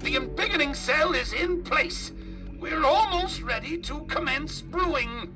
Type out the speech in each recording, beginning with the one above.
The embiggening cell is in place. We're almost ready to commence brewing.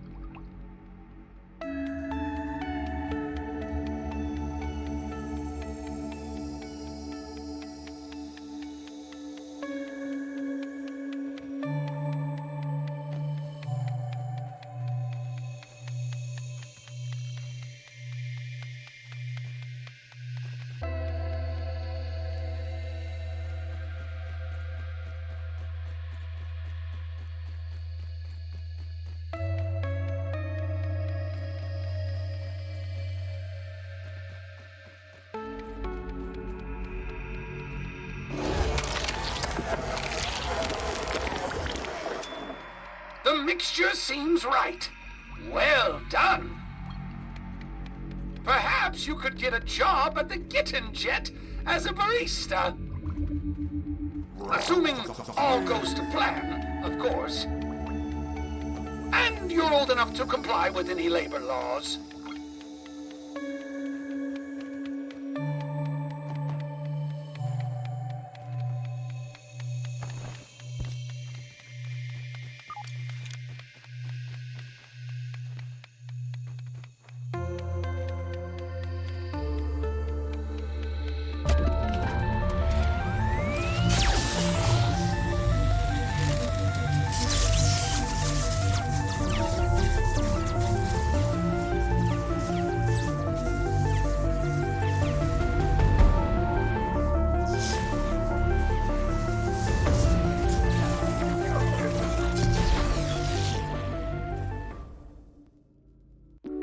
The mixture seems right. Well done. Perhaps you could get a job at the Gitten Jet as a barista. Assuming all goes to plan, of course. And you're old enough to comply with any labor laws.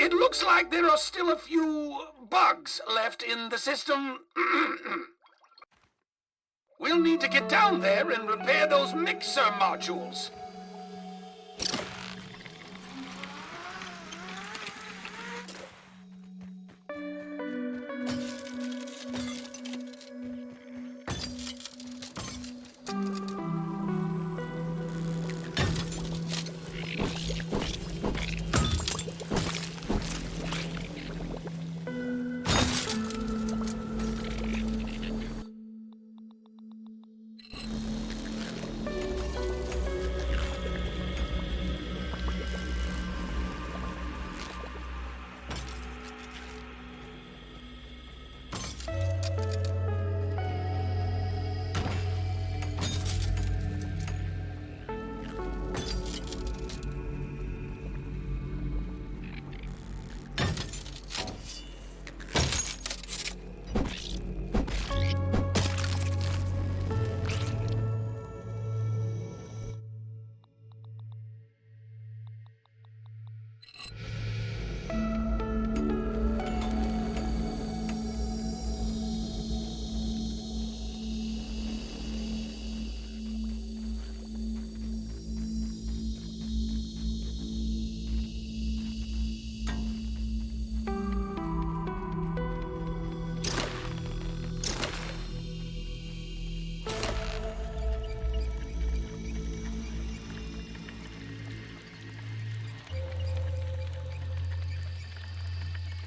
It looks like there are still a few bugs left in the system. We'll need to get down there and repair those mixer modules.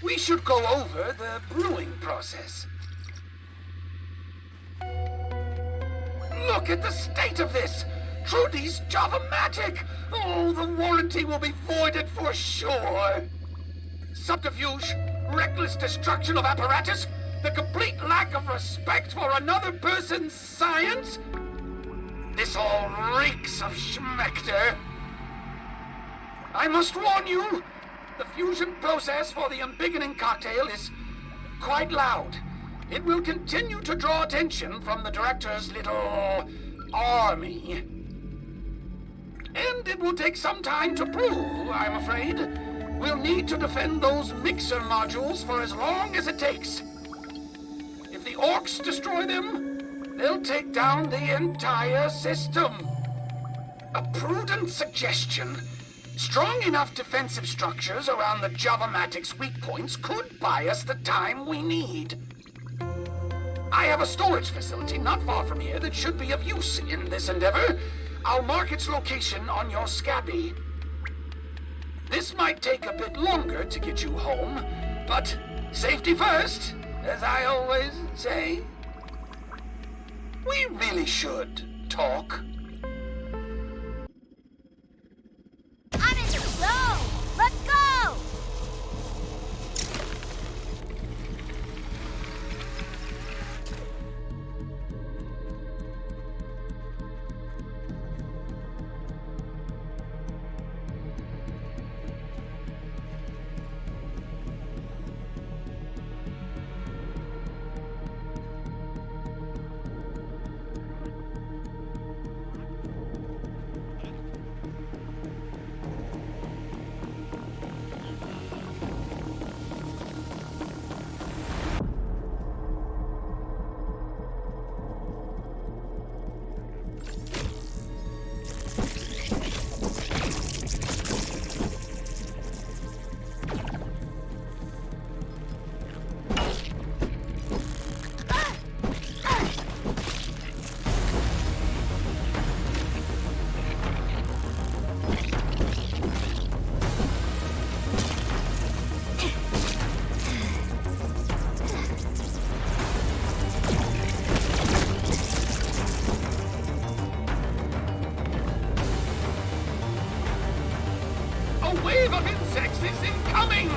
We should go over the brewing process. Look at the state of this! Trudy's Java-matic! Oh, the warranty will be voided for sure! Subterfuge, reckless destruction of apparatus, the complete lack of respect for another person's science? This all reeks of schmecter. I must warn you, the fusion process for the embiggening cocktail is quite loud. It will continue to draw attention from the director's little army. And it will take some time to brew, I'm afraid. We'll need to defend those mixer modules for as long as it takes. If the orcs destroy them, they'll take down the entire system. A prudent suggestion. Strong enough defensive structures around the Java-matic's weak points could buy us the time we need. I have a storage facility not far from here that should be of use in this endeavor. I'll mark its location on your scabby. This might take a bit longer to get you home, but safety first, as I always say. We really should talk. I'm in the zone! Let's go! A wave of insects is incoming!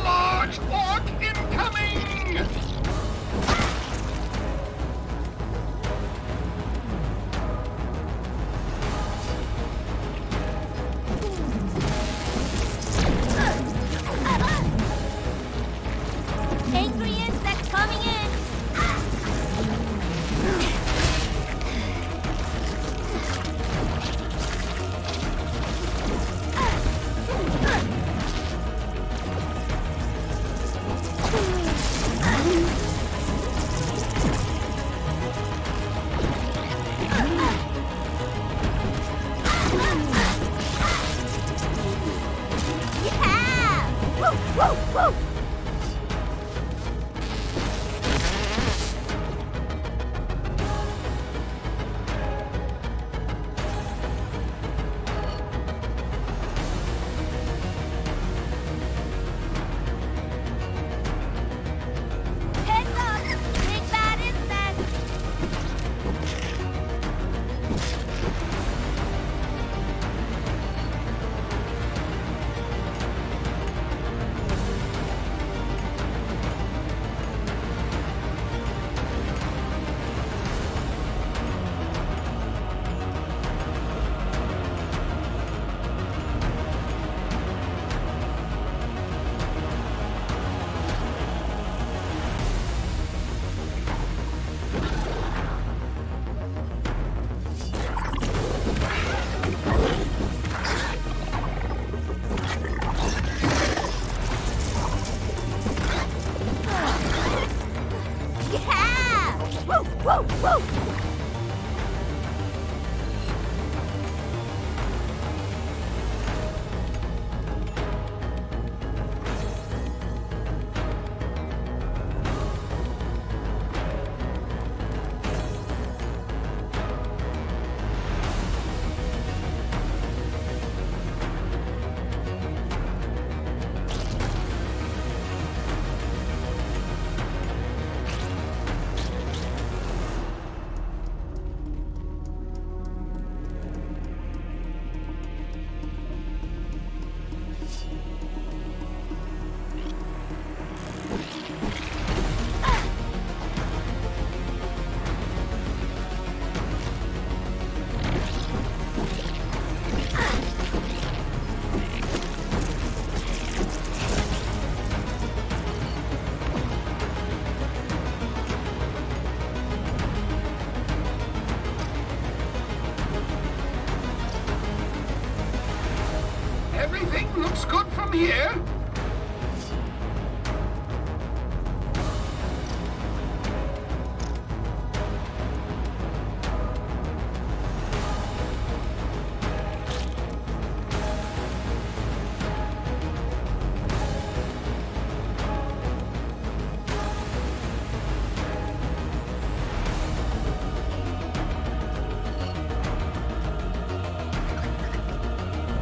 Large orc incoming! Angry insects coming in! Yeah! Woo, woo, woo! Heads up! Big bad insect! Yeah! Woo, woo, woo! looks good from here.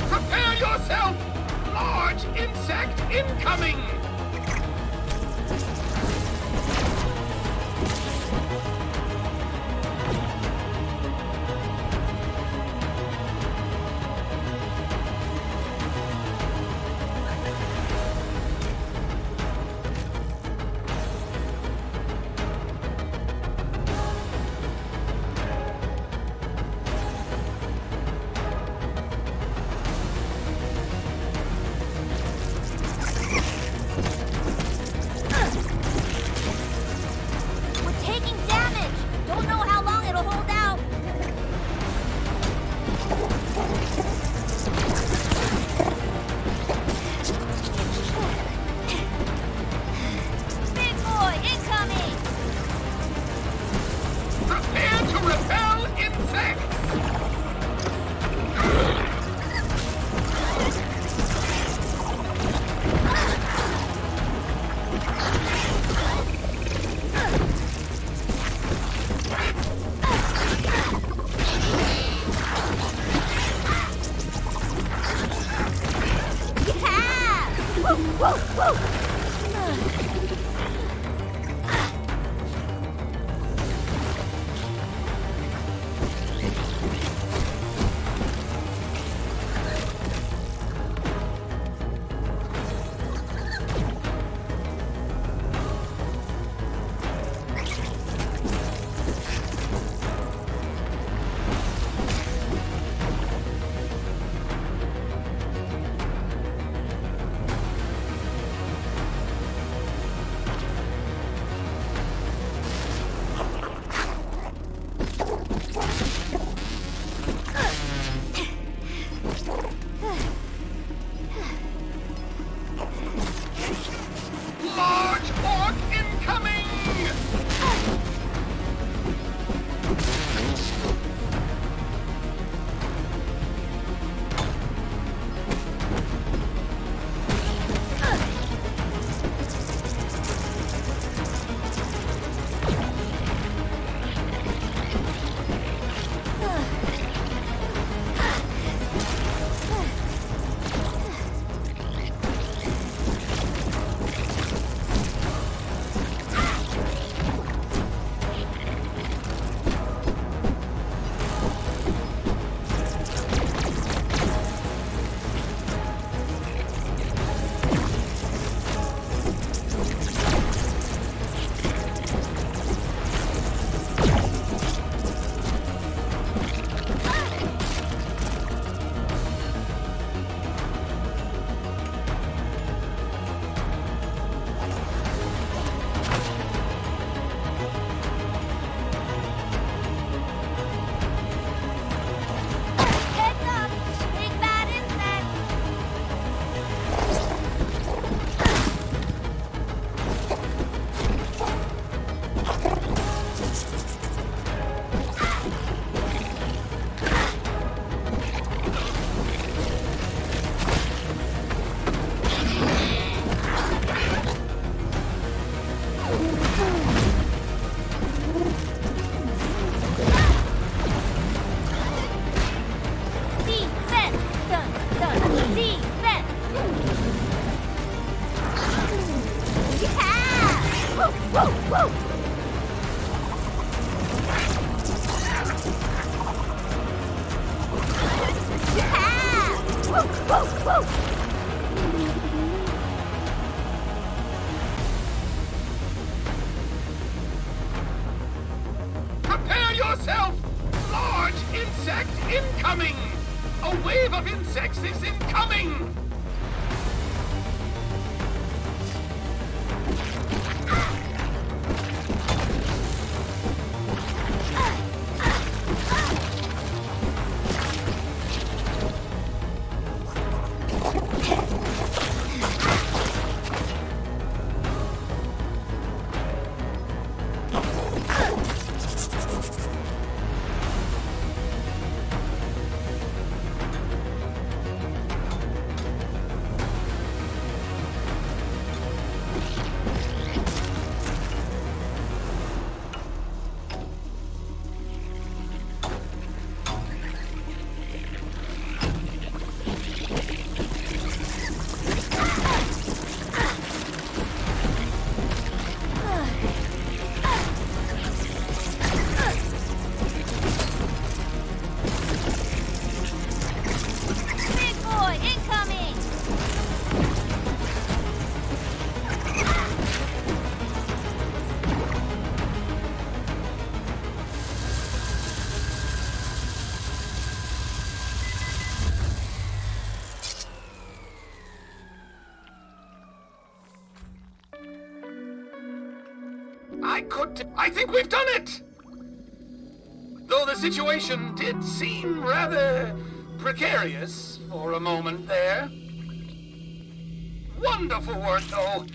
Prepare yourself! Large insect incoming! We're taking damage. Don't know how long it'll hold out. Big boy incoming. Prepare to repel insects! Yeah! Woo, woo, woo! Large orc incoming! Heads up! Big bad insect! Defense! Dun, dun, defense! Yeah! Woo, woo, woo! Yeah! Woo, woo, woo! Prepare yourself! Large insect incoming! A wave of insects is incoming! I think we've done it! Though the situation did seem rather precarious for a moment there. Wonderful work, though.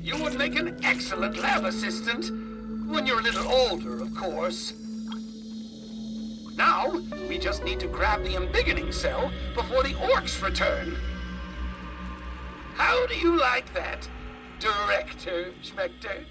You would make an excellent lab assistant when you're a little older, of course. Now, we just need to grab the embiggening cell before the orcs return. How do you like that, Director Schmechter?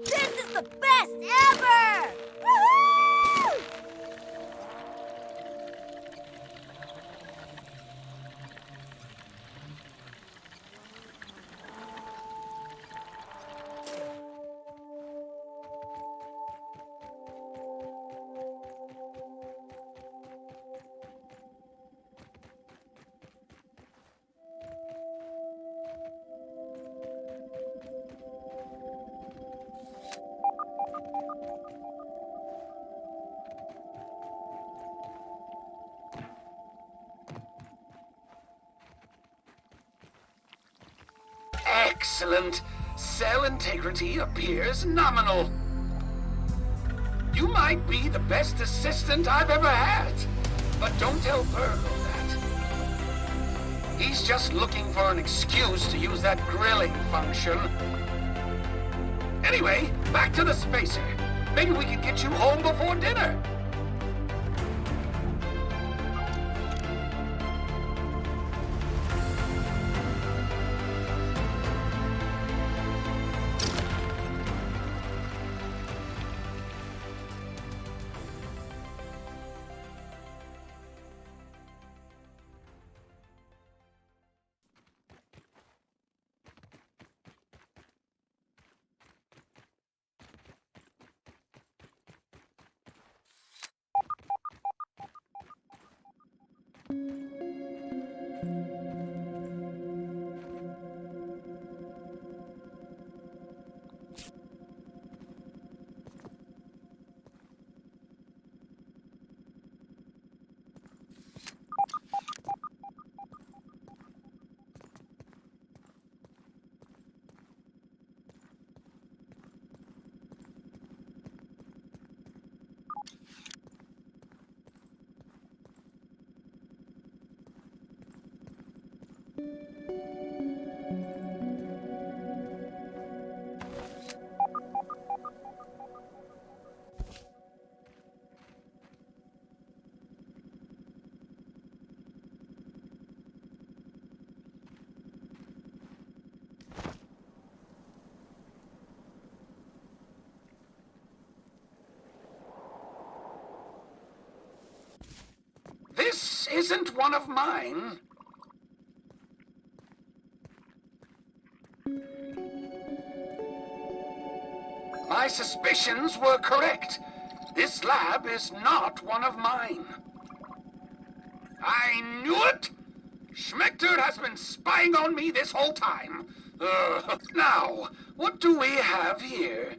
This is the best ever! Woohoo! Excellent. Cell integrity appears nominal. You might be the best assistant I've ever had, but don't tell Virgil that. He's just looking for an excuse to use that grilling function. Anyway, back to the spacer. Maybe we can get you home before dinner. This isn't one of mine. My suspicions were correct. This lab is not one of mine. I knew it! Schmechter has been spying on me this whole time. Now, what do we have here?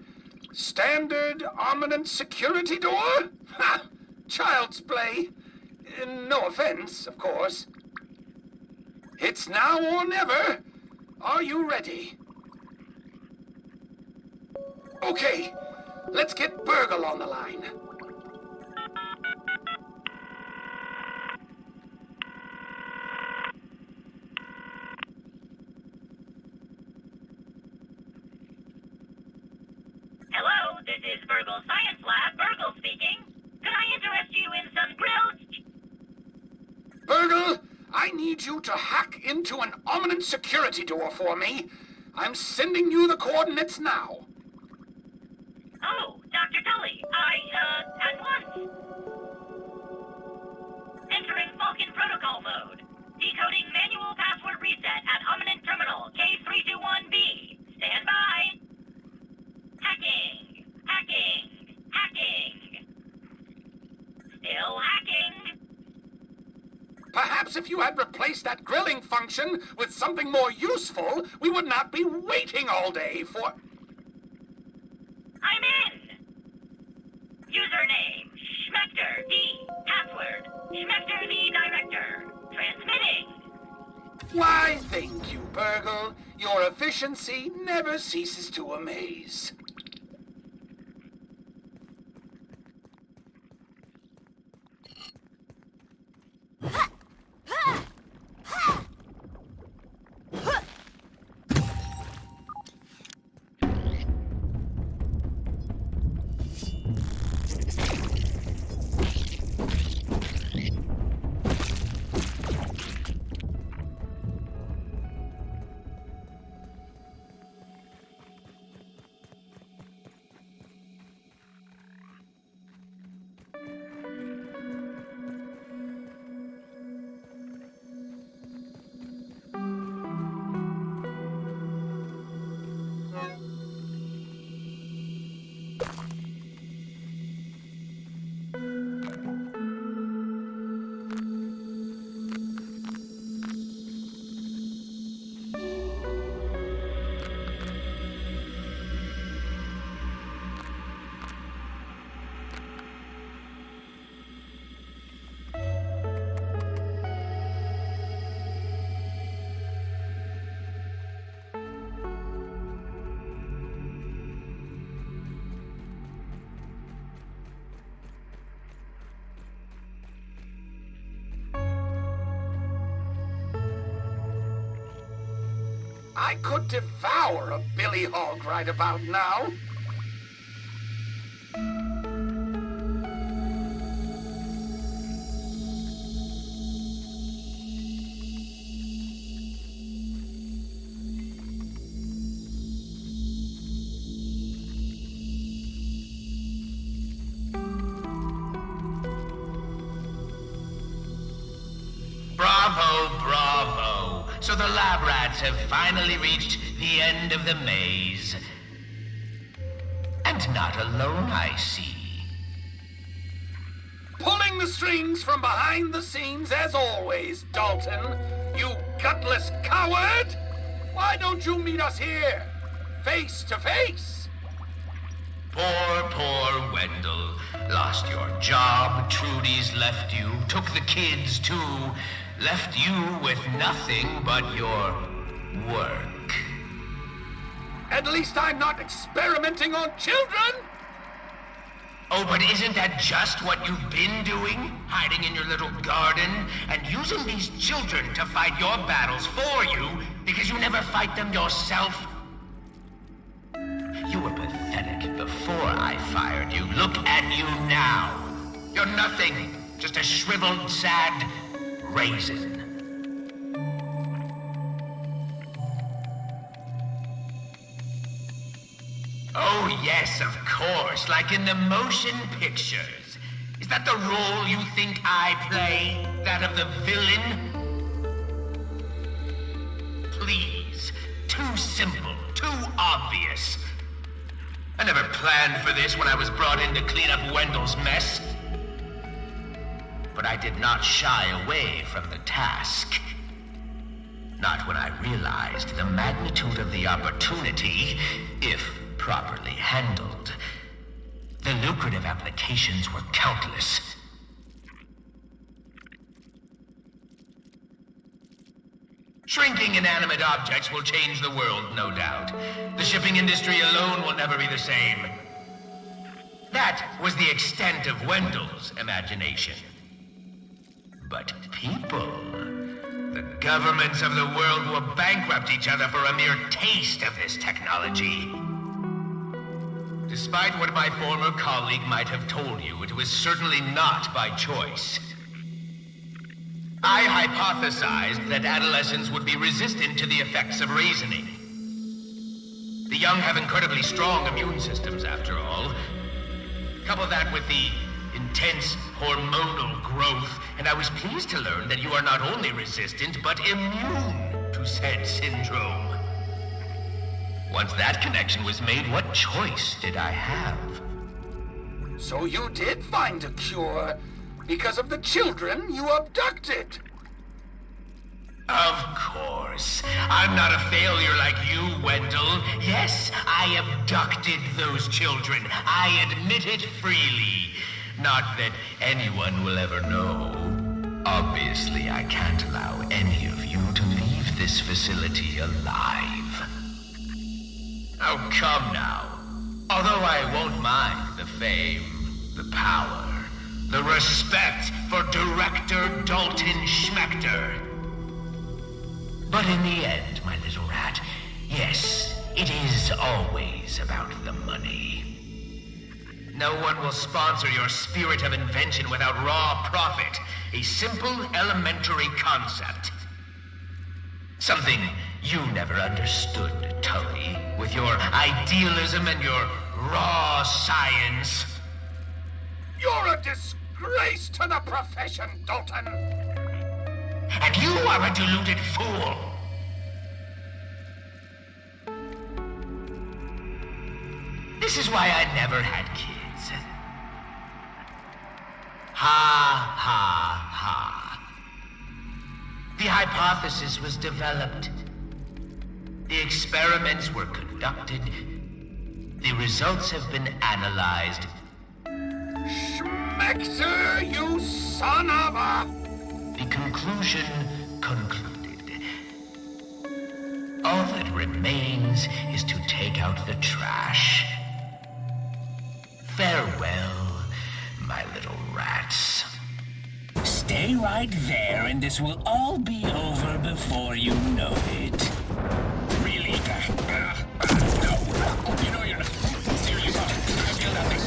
Standard armament security door? Ha! Child's play. No offense, of course. It's now or never. Are you ready? Okay, let's get Burgle on the line. Hello, this is Burgle Science Lab. Burgle speaking. Could I interest you in some grilled... Burgle, I need you to hack into an ominous security door for me. I'm sending you the coordinates now. Oh, Dr. Tully, at once. Entering Falcon protocol mode. Decoding manual password reset at Omninent Terminal K321B. Stand by. Hacking. Hacking. Hacking. Still hacking. Perhaps if you had replaced that grilling function with something more useful, we would not be waiting all day for... I'm in. Username, Schmector D. Password, Schmector the Director. Transmitting. Why, thank you, Burgle. Your efficiency never ceases to amaze. I could devour a billy hog right about now. Bravo, bravo. So the lab rats have finally reached the end of the maze. And not alone, I see. Pulling the strings from behind the scenes as always, Dalton. You gutless coward! Why don't you meet us here, face to face? Poor Wendell. Lost your job, Trudy's left you, took the kids too, left you with nothing but your work. At least I'm not experimenting on children! Oh, but isn't that just what you've been doing? Hiding in your little garden and using these children to fight your battles for you because you never fight them yourself? You were pathetic before I fired you. Look at you now. You're nothing. Just a shriveled, sad raisin. Oh, yes, of course. Like in the motion pictures. Is that the role you think I play? That of the villain? Please. Too simple. Too obvious. I never planned for this when I was brought in to clean up Wendell's mess. But I did not shy away from the task. Not when I realized the magnitude of the opportunity, if properly handled. The lucrative applications were countless. Shrinking inanimate objects will change the world, no doubt. The shipping industry alone will never be the same. That was the extent of Wendell's imagination. But people... the governments of the world will bankrupt each other for a mere taste of this technology. Despite what my former colleague might have told you, it was certainly not by choice. I hypothesized that adolescents would be resistant to the effects of reasoning. The young have incredibly strong immune systems, after all. Couple that with the intense hormonal growth, and I was pleased to learn that you are not only resistant, but immune to said syndrome. Once that connection was made, what choice did I have? So you did find a cure because of the children you abducted. Of course. I'm not a failure like you, Wendell. Yes, I abducted those children. I admit it freely. Not that anyone will ever know. Obviously, I can't allow any of you to leave this facility alive. Oh, come now. Although I won't mind the fame, the power, the respect for Director Dalton Schmechter. But in the end, my little rat, yes, it is always about the money. No one will sponsor your spirit of invention without raw profit. A simple, elementary concept. Something you never understood, Tully, with your idealism and your raw science. You're a disgrace to the profession, Dalton. And you are a deluded fool. This is why I never had kids. Ha, ha, ha. The hypothesis was developed. The experiments were conducted. The results have been analyzed. Schmechter, you son of a... The conclusion concluded. All that remains is to take out the trash. Farewell, my little rats. Stay right there, and this will all be over before you know it. Really? No. You know you're not serious. I feel nothing.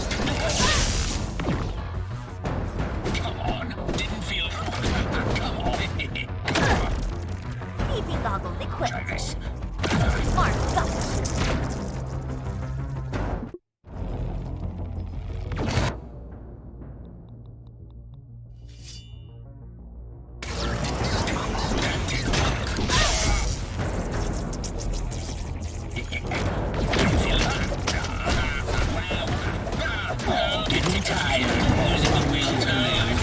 Come on. Didn't feel... Come on. PP goggles equipped. Try this. Smart goggles. Getting tired, losing the will to live.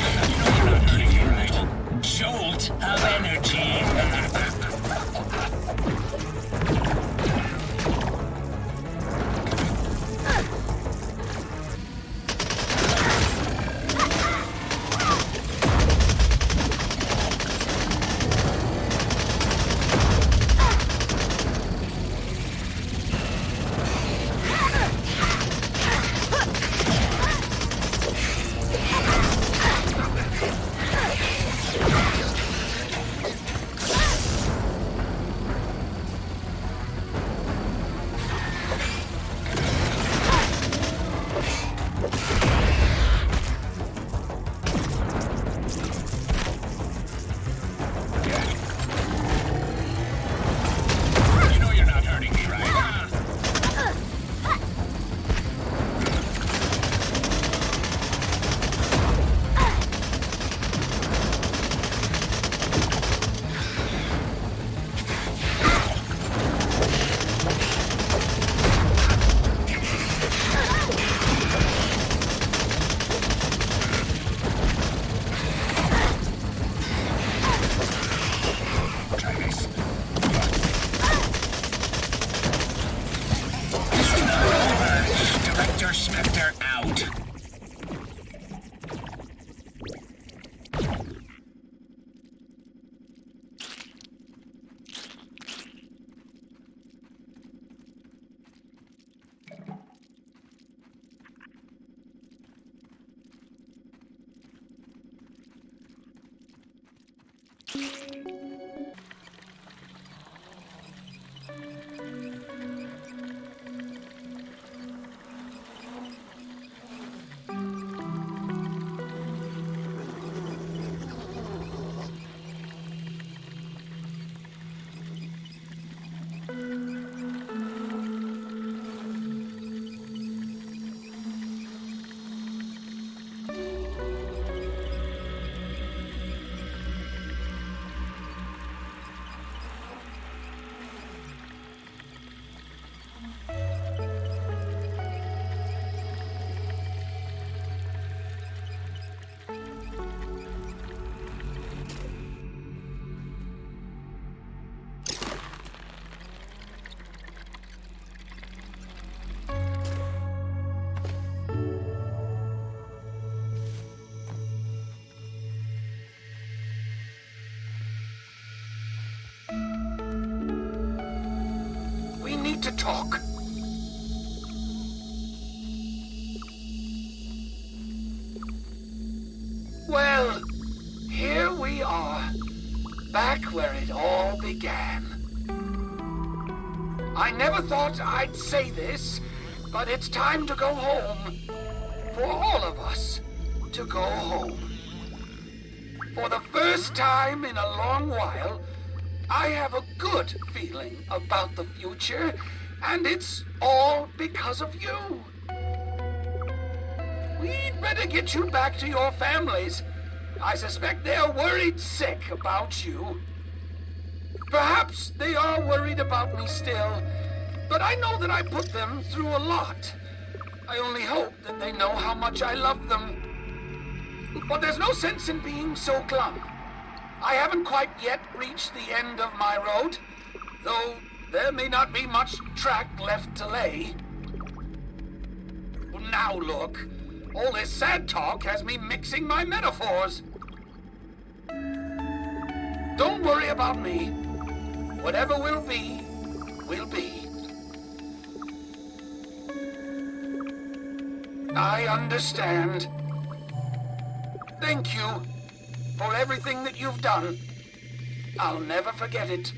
You're not kidding, right? Jolt of energy. You know you're not hurting me, right? Try this. This is not over. Director Schmechter out. need to talk. Well, here we are, back where it all began. I never thought I'd say this, but it's time to go home. For all of us to go home. For the first time in a long while, I have a good feeling about the future, and it's all because of you. We'd better get you back to your families. I suspect they're worried sick about you. Perhaps they are worried about me still, but I know that I put them through a lot. I only hope that they know how much I love them. But there's no sense in being so glum. I haven't quite yet reached the end of my road, though there may not be much track left to lay. Now look, all this sad talk has me mixing my metaphors. Don't worry about me. Whatever will be, will be. I understand. Thank you for everything that you've done. I'll never forget it.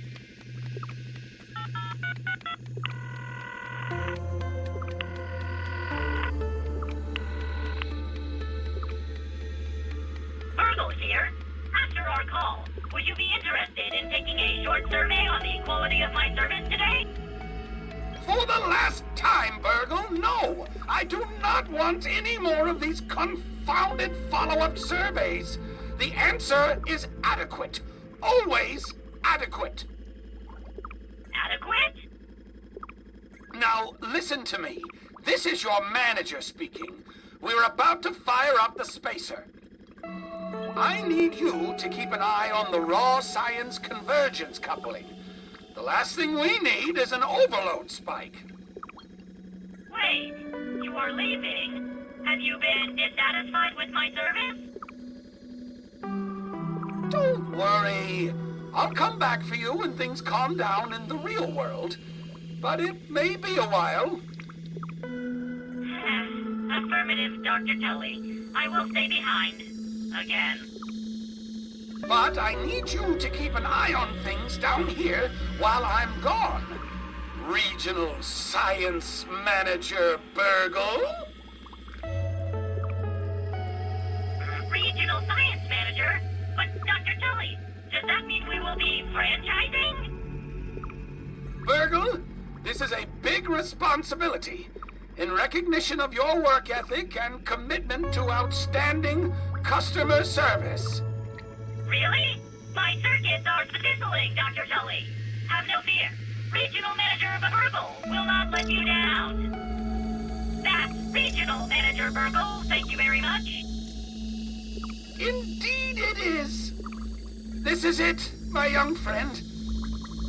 Virgo here. After our call, would you be interested in taking a short survey on the quality of my service today? For the last time, Burgle, no! I do not want any more of these confounded follow-up surveys. The answer is adequate. Always adequate. Adequate? Now, listen to me. This is your manager speaking. We're about to fire up the spacer. I need you to keep an eye on the raw science convergence coupling. The last thing we need is an overload spike. Wait, you are leaving? Have you been dissatisfied with my service? Don't worry. I'll come back for you when things calm down in the real world. But it may be a while. Affirmative, Dr. Tully. I will stay behind. Again. But I need you to keep an eye on things down here while I'm gone. Regional Science Manager Burgle? Regional Science Manager? But Dr. Tully, does that mean we will be franchising? Burgle, this is a big responsibility. In recognition of your work ethic and commitment to outstanding customer service. Really? My circuits are fizzling, Dr. Tully. Have no fear. Regional Manager Burgle will not let you down. That's Regional Manager Burgle. Thank you very much. Indeed it is. This is it, my young friend.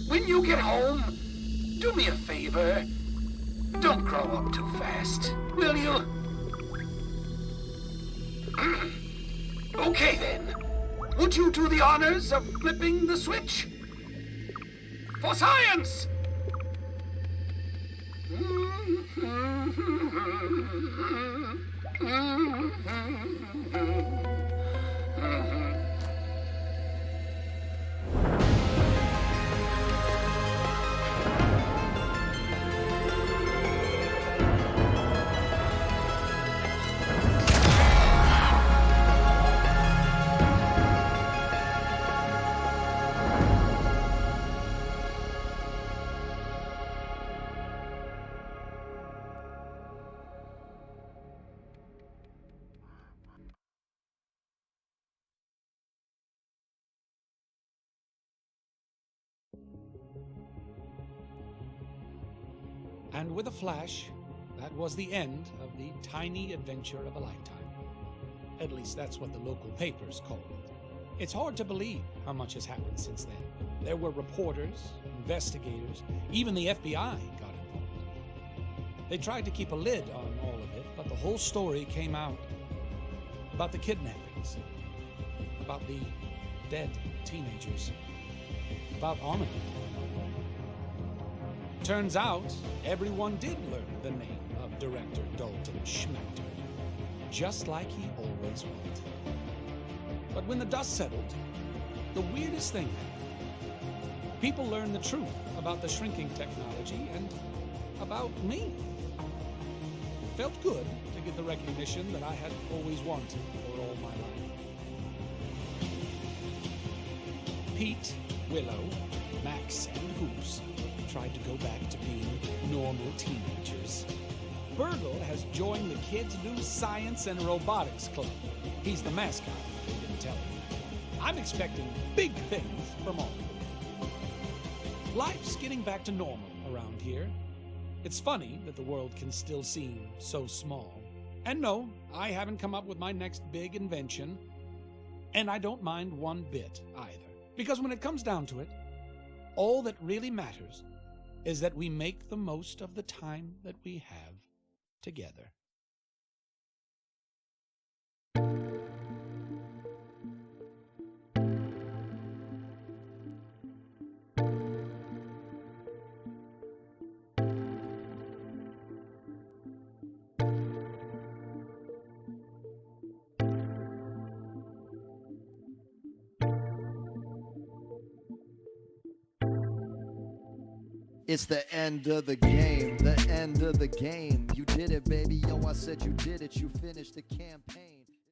When you get home, do me a favor. Don't grow up too fast, will you? Okay then. Would you do the honors of flipping the switch? For science! And with a flash, that was the end of the tiny adventure of a lifetime. At least that's what the local papers call it. It's hard to believe how much has happened since then. There were reporters, investigators, even the FBI got involved. They tried to keep a lid on all of it, but the whole story came out. About the kidnappings, about the dead teenagers, about Armand. Turns out, everyone did learn the name of Director Dalton Schmechter, just like he always would. But when the dust settled, the weirdest thing happened. People learned the truth about the shrinking technology and about me. It felt good to get the recognition that I had always wanted for all my life. Pete, Willow, Max, and Hoops tried to go back to being normal teenagers. Burgle has joined the Kids Do Science and Robotics Club. He's the mascot, they didn't tell him. I'm expecting big things from all of them. Life's getting back to normal around here. It's funny that the world can still seem so small. And no, I haven't come up with my next big invention, and I don't mind one bit either. Because when it comes down to it, all that really matters is that we make the most of the time that we have together. It's the end of the game, the end of the game. You did it, baby. Yo, I said you did it. You finished the campaign.